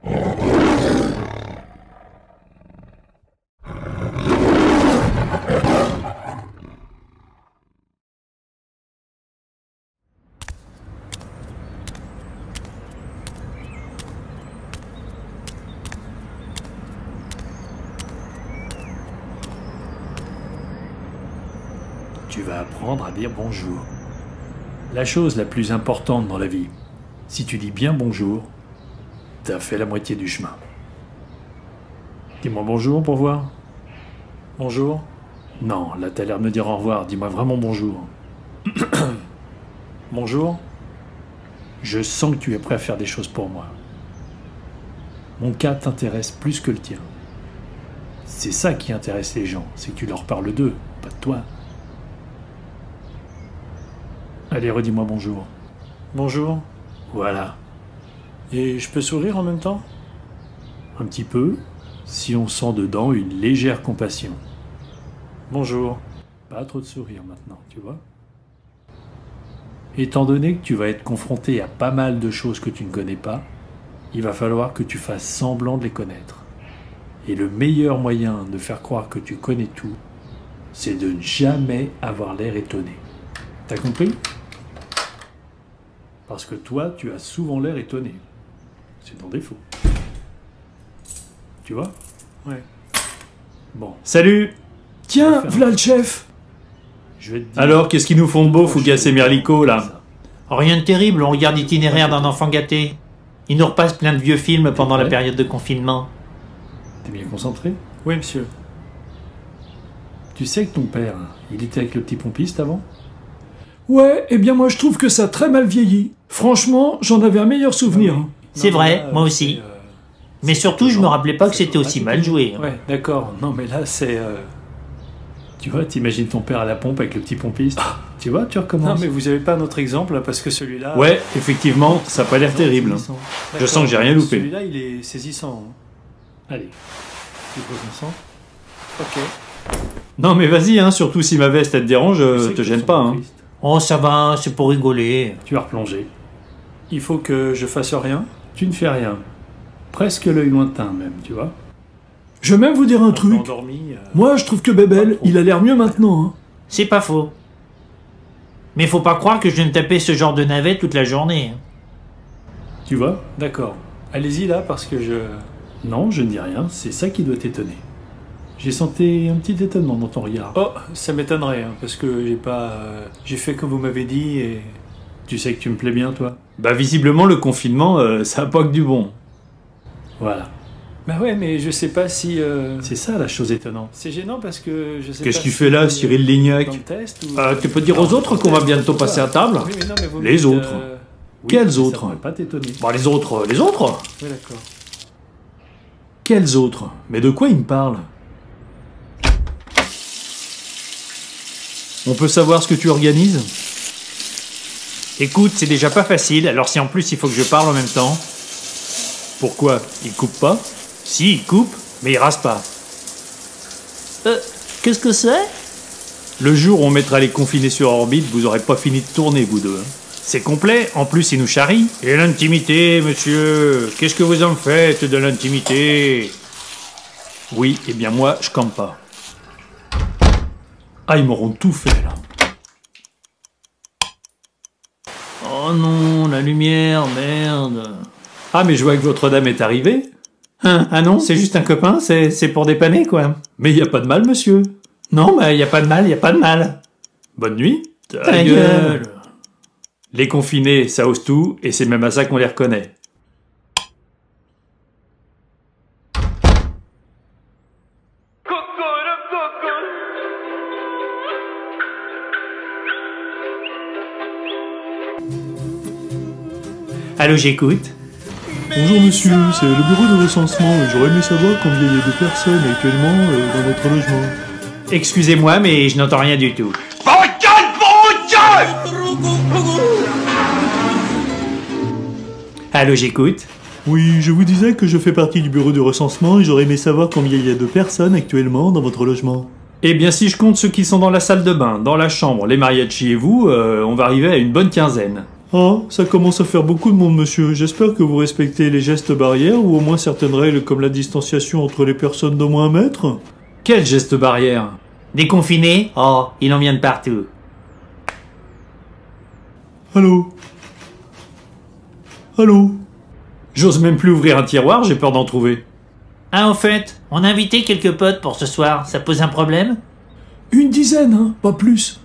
Tu vas apprendre à dire bonjour. La chose la plus importante dans la vie, si tu dis bien bonjour, t'as fait la moitié du chemin. Dis-moi bonjour pour voir. Bonjour. Non, là t'as l'air de me dire au revoir, dis-moi vraiment bonjour. Bonjour. Je sens que tu es prêt à faire des choses pour moi. Mon cas t'intéresse plus que le tien. C'est ça qui intéresse les gens, c'est que tu leur parles d'eux, pas de toi. Allez, redis-moi bonjour. Bonjour. Voilà. Et je peux sourire en même temps? Un petit peu, si on sent dedans une légère compassion. Bonjour. Pas trop de sourire maintenant, tu vois? Étant donné que tu vas être confronté à pas mal de choses que tu ne connais pas, il va falloir que tu fasses semblant de les connaître. Et le meilleur moyen de faire croire que tu connais tout, c'est de ne jamais avoir l'air étonné. T'as compris? Parce que toi, tu as souvent l'air étonné. C'est ton défaut. Tu vois? Ouais. Bon. Salut! Tiens, v'là le chef! Je vais te dire... Alors, qu'est-ce qu'ils nous font de beau, Fougas et Merlico, là? Rien de terrible, on regarde l'itinéraire d'un enfant gâté. Il nous repasse plein de vieux films pendant la période de confinement. T'es bien concentré? Oui, monsieur. Tu sais que ton père, il était avec le petit pompiste avant? Ouais, eh bien moi je trouve que ça a très mal vieilli. Franchement, j'en avais un meilleur souvenir. Ah oui. C'est vrai, moi aussi. Mais surtout, je me rappelais pas que c'était aussi mal joué. Ouais, d'accord. Non, mais là, c'est... Tu vois, t'imagines ton père à la pompe avec le petit pompiste. Tu vois, tu recommences. Non, mais vous avez pas un autre exemple, parce que celui-là... Ouais, effectivement, ça a pas l'air terrible. Je sens que j'ai rien loupé. Celui-là, il est saisissant. Allez. Tu te concentres. Ok. Non mais vas-y, hein, surtout si ma veste elle te dérange, te gêne pas. Hein. Oh, ça va, c'est pour rigoler. Tu vas replonger. Il faut que je fasse rien. Tu ne fais rien. Presque l'œil lointain même, tu vois. Je vais même vous dire un truc. Endormi, Moi, je trouve que Bébel, il a l'air mieux maintenant. Hein. C'est pas faux. Mais faut pas croire que je viens de taper ce genre de navette toute la journée. Tu vois? D'accord. Allez-y là, parce que je... Non, je ne dis rien, c'est ça qui doit t'étonner. J'ai senti un petit étonnement dans ton regard. Oh, ça m'étonnerait, hein, parce que j'ai pas... j'ai fait comme vous m'avez dit et... Tu sais que tu me plais bien, toi? Bah visiblement le confinement, ça a pas que du bon. Voilà. Bah ouais, mais je sais pas si... C'est ça la chose étonnante. C'est gênant parce que je sais Qu'est-ce pas que tu si fais là, dans Cyril le Lignac? test ou... Tu peux dire aux autres qu'on va bientôt passer à table? Oui, mais non, mais vous me Les dites, autres. Oui, Quels mais ça autres? pourrait pas t'étonner. Bah les autres, les autres? Oui, d'accord. Quels autres? Mais de quoi ils me parlent? On peut savoir ce que tu organises? Écoute, c'est déjà pas facile, alors si en plus il faut que je parle en même temps... Pourquoi? Ils coupent pas? Si, il coupe, mais il rase pas. Qu'est-ce que c'est? Le jour où on mettra les confinés sur orbite, vous aurez pas fini de tourner, vous deux. Hein. C'est complet, en plus il nous charrie. Et l'intimité, monsieur, qu'est-ce que vous en faites de l'intimité? Oui, eh bien moi, je campe pas. Ah, ils m'auront tout fait, là. Oh non, la lumière, merde. Ah, mais je vois que votre dame est arrivée. Hein, ah non, c'est juste un copain, c'est pour dépanner, quoi. Mais y a pas de mal, monsieur. Non, bah y a pas de mal, y a pas de mal. Bonne nuit. Ta gueule. Les confinés, ça ose tout, et c'est même à ça qu'on les reconnaît. Allô, j'écoute. Bonjour monsieur, c'est le bureau de recensement. J'aurais aimé savoir combien il y a de personnes actuellement dans votre logement. Excusez-moi, mais je n'entends rien du tout. Allô, j'écoute. Oui, je vous disais que je fais partie du bureau de recensement et j'aurais aimé savoir combien il y a de personnes actuellement dans votre logement. Eh bien, si je compte ceux qui sont dans la salle de bain, dans la chambre, les mariachis et vous, on va arriver à une bonne quinzaine. Ah, ça commence à faire beaucoup de monde, monsieur. J'espère que vous respectez les gestes barrières ou au moins certaines règles comme la distanciation entre les personnes d'au moins 1 mètre. Quel geste barrière? Déconfiné? Oh, il en vient de partout. Allô? Allô? J'ose même plus ouvrir un tiroir, j'ai peur d'en trouver. Ah, au fait, on a invité quelques potes pour ce soir, ça pose un problème? Une dizaine, hein, pas plus.